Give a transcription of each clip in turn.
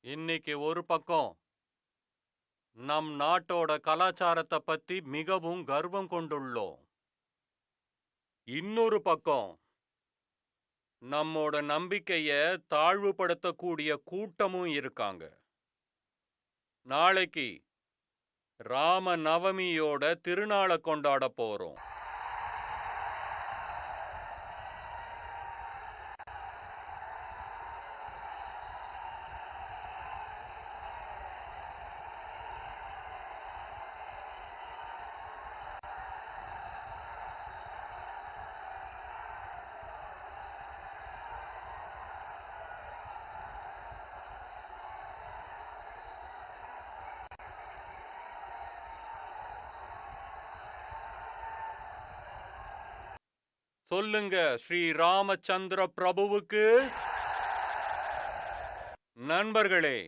இன்னைக்கு ஒரு பக்கம் நம் நாட்டோட கலாச்சாரத்தை பத்தி மிகவும் கர்வம் கொண்டுள்ளோம். இன்னொரு பக்கம் நம்மோட நம்பிக்கைய தாழ்வுபடுத்தக்கூடிய கூட்டமும் இருக்காங்க. நாளைக்கு ராம நவமியோட திருநாளை கொண்டாட போறோம். சொல்லுங்க ஸ்ரீ ராமச்சந்திர பிரபுவுக்கு. நண்பர்களே,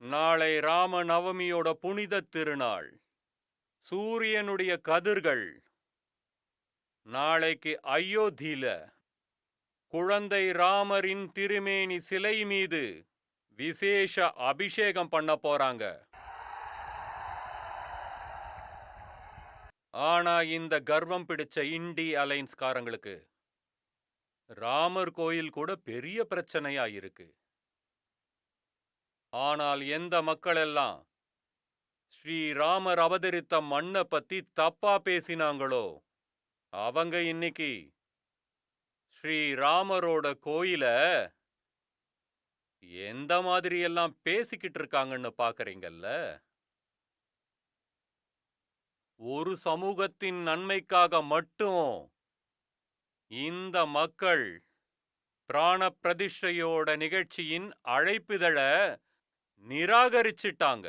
நாளை ராம நவமியோட புனித திருநாள். சூரியனுடைய கதிர்கள் நாளைக்கு அயோத்தியில குழந்தை ராமரின் திருமேனி சிலை மீது விசேஷ அபிஷேகம் பண்ண போறாங்க. ஆனா இந்த கர்வம் பிடிச்ச இண்டி அலைன்ஸ்காரங்களுக்கு ராமர் கோயில் கூட பெரிய பிரச்சனையா இருக்கு. ஆனால் எந்த மக்கள் எல்லாம் ஸ்ரீராமர் அவதரித்த மண்ணை பத்தி தப்பா பேசினாங்களோ அவங்க இன்னைக்கு ஸ்ரீராமரோட கோயில எந்த மாதிரி எல்லாம் பேசிக்கிட்டு இருக்காங்கன்னு பாக்குறீங்கல்ல. ஒரு சமூகத்தின் நன்மைக்காக மட்டும் இந்த மக்கள் பிராண பிரதிஷ்டையோட நிகழ்ச்சியின் அழைப்பிதழ நிராகரிச்சிட்டாங்க.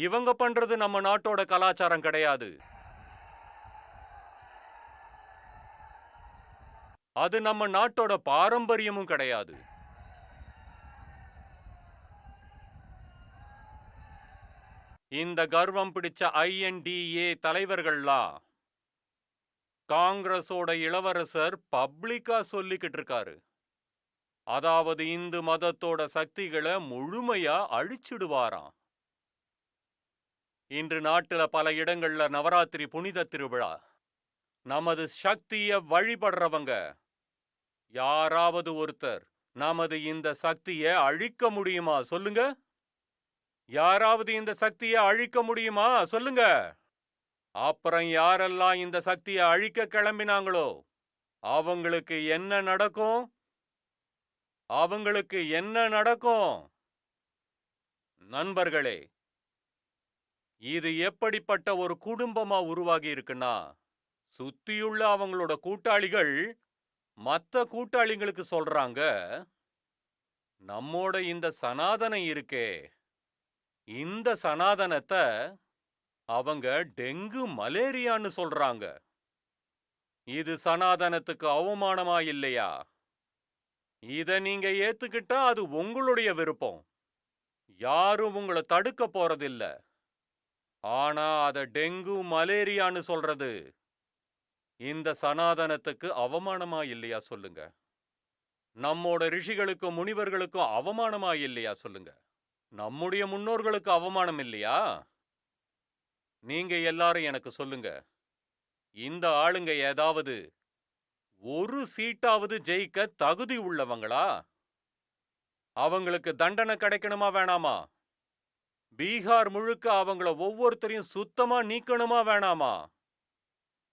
இவங்க பண்றது நம்ம நாட்டோட கலாச்சாரம் கிடையாது. அது நம்ம நாட்டோட பாரம்பரியமும் கிடையாது. இந்த கர்வம் பிடிச்ச INDA தலைவர்கள்லாம் காங்கிரஸோட இளவரசர் பப்ளிக்கா சொல்லிக்கிட்டு இருக்காரு. அதாவது இந்து மதத்தோட சக்திகளை முழுமையா அழிச்சிடுவாராம். இன்று நாட்டுல பல இடங்கள்ல நவராத்திரி புனித திருவிழா. நமது சக்திய வழிபடுறவங்க யாராவது ஒருத்தர் நமது இந்த சக்தியை அழிக்க முடியுமா சொல்லுங்க? யாராவது இந்த சக்தியை அழிக்க முடியுமா சொல்லுங்க? அப்புறம் யாரெல்லாம் இந்த சக்தியை அழிக்க கிளம்பினாங்களோ அவங்களுக்கு என்ன நடக்கும்? அவங்களுக்கு என்ன நடக்கும்? நண்பர்களே, இது எப்படிப்பட்ட ஒரு குடும்பமா உருவாகி இருக்குன்னா, சுத்தியுள்ள அவங்களோட கூட்டாளிகள் மத்த கூட்டாளிங்களுக்கு சொல்றாங்க, நம்மோட இந்த சனாதனம் இருக்கே, இந்த சனாதனத்தை அவங்க டெங்கு மலேரியான்னு சொல்றாங்க. இது சனாதனத்துக்கு அவமானமா இல்லையா? இத நீங்க ஏத்துக்கிட்டா அது உங்களுடைய விருப்பம். யாரும் உங்களை தடுக்க போறதில்ல. ஆனா அத டெங்கு மலேரியான்னு சொல்றது இந்த சனாதனத்துக்கு அவமானமா இல்லையா சொல்லுங்க? நம்மோட ரிஷிகளுக்கும் முனிவர்களுக்கும் அவமானமா இல்லையா சொல்லுங்க? நம்முடைய முன்னோர்களுக்கு அவமானம் இல்லையா? நீங்க எல்லாரும் எனக்கு சொல்லுங்க. இந்த ஆளுங்க ஏதாவது ஒரு சீட்டாவது ஜெயிக்க தகுதி உள்ளவங்களா? அவங்களுக்கு தண்டனை கிடைக்கணுமா வேணாமா? பீகார் முழுக்க அவங்கள ஒவ்வொருத்தரையும் சுத்தமா நீக்கணுமா வேணாமா?